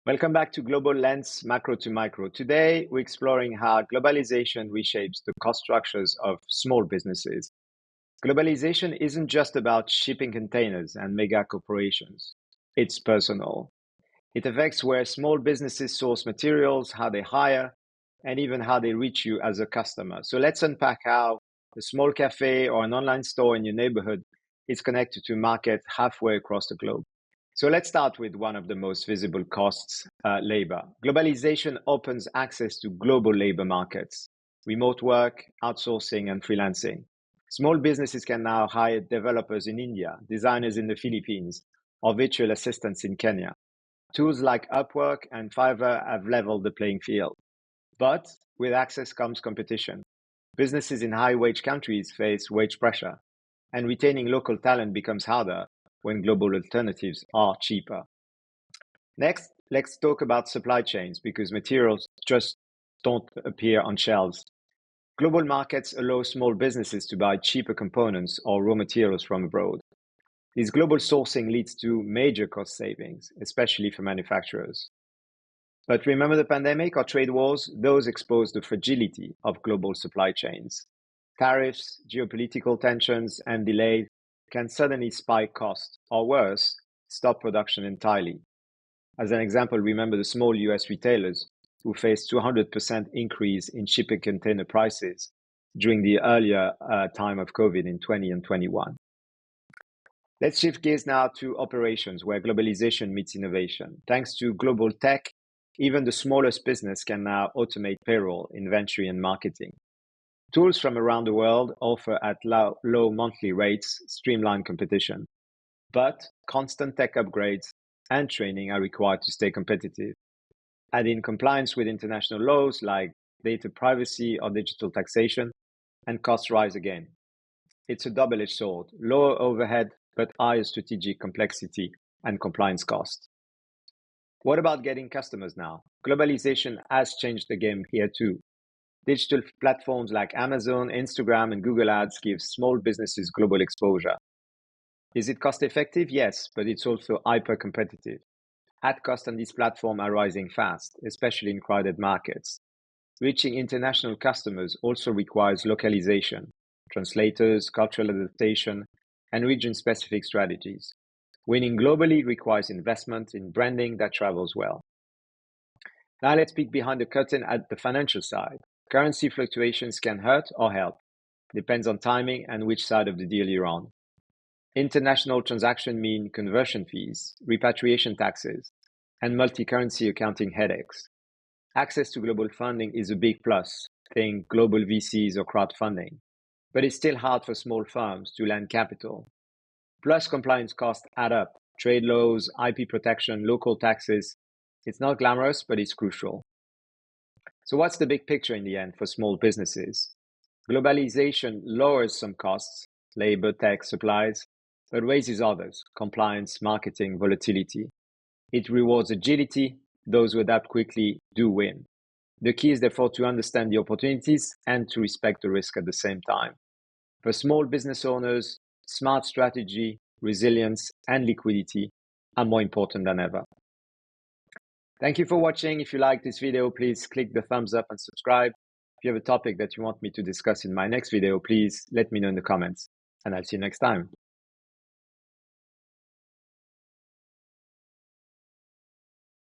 Welcome back to Global Lens, Macro to Micro. Today, we're exploring how globalization reshapes the cost structures of small businesses. Globalization isn't just about shipping containers and mega corporations. It's personal. It affects where small businesses source materials, how they hire, and even how they reach you as a customer. So let's unpack how a small cafe or an online store in your neighborhood is connected to a market halfway across the globe. So let's start with one of the most visible costs, labor. Globalization opens access to global labor markets, remote work, outsourcing, and freelancing. Small businesses can now hire developers in India, designers in the Philippines, or virtual assistants in Kenya. Tools like Upwork and Fiverr have leveled the playing field. But with access comes competition. Businesses in high wage countries face wage pressure, and retaining local talent becomes harder when global alternatives are cheaper. Next, let's talk about supply chains because materials just don't appear on shelves. Global markets allow small businesses to buy cheaper components or raw materials from abroad. This global sourcing leads to major cost savings, especially for manufacturers. But remember the pandemic or trade wars? Those expose the fragility of global supply chains. Tariffs, geopolitical tensions, and delays can suddenly spike costs, or worse, stop production entirely. As an example, remember the small US retailers who faced 200% increase in shipping container prices during the earlier time of COVID in 20 and 21. Let's shift gears now to operations where globalization meets innovation. Thanks to global tech, even the smallest business can now automate payroll, inventory, and marketing. Tools from around the world offer at low monthly rates streamline competition. But constant tech upgrades and training are required to stay competitive. And in compliance with international laws like data privacy or digital taxation, and costs rise again. It's a double-edged sword, lower overhead, but higher strategic complexity and compliance cost. What about getting customers now? Globalization has changed the game here too. Digital platforms like Amazon, Instagram, and Google Ads give small businesses global exposure. Is it cost effective? Yes, but it's also hyper competitive. Ad costs on these platforms are rising fast, especially in crowded markets. Reaching international customers also requires localization, translators, cultural adaptation, and region-specific strategies. Winning globally requires investment in branding that travels well. Now let's peek behind the curtain at the financial side. Currency fluctuations can hurt or help. Depends on timing and which side of the deal you're on. International transactions mean conversion fees, repatriation taxes, and multi-currency accounting headaches. Access to global funding is a big plus. Think global VCs or crowdfunding. But it's still hard for small firms to lend capital. Plus, compliance costs add up. Trade laws, IP protection, local taxes. It's not glamorous, but it's crucial. So what's the big picture in the end for small businesses? Globalization lowers some costs, labor, tech, supplies, but raises others, compliance, marketing, volatility. It rewards agility. Those who adapt quickly do win. The key is therefore to understand the opportunities and to respect the risk at the same time. For small business owners, smart strategy, resilience, and liquidity are more important than ever. Thank you for watching. If you like this video, please click the thumbs up and subscribe. If you have a topic that you want me to discuss in my next video, please let me know in the comments, and I'll see you next time.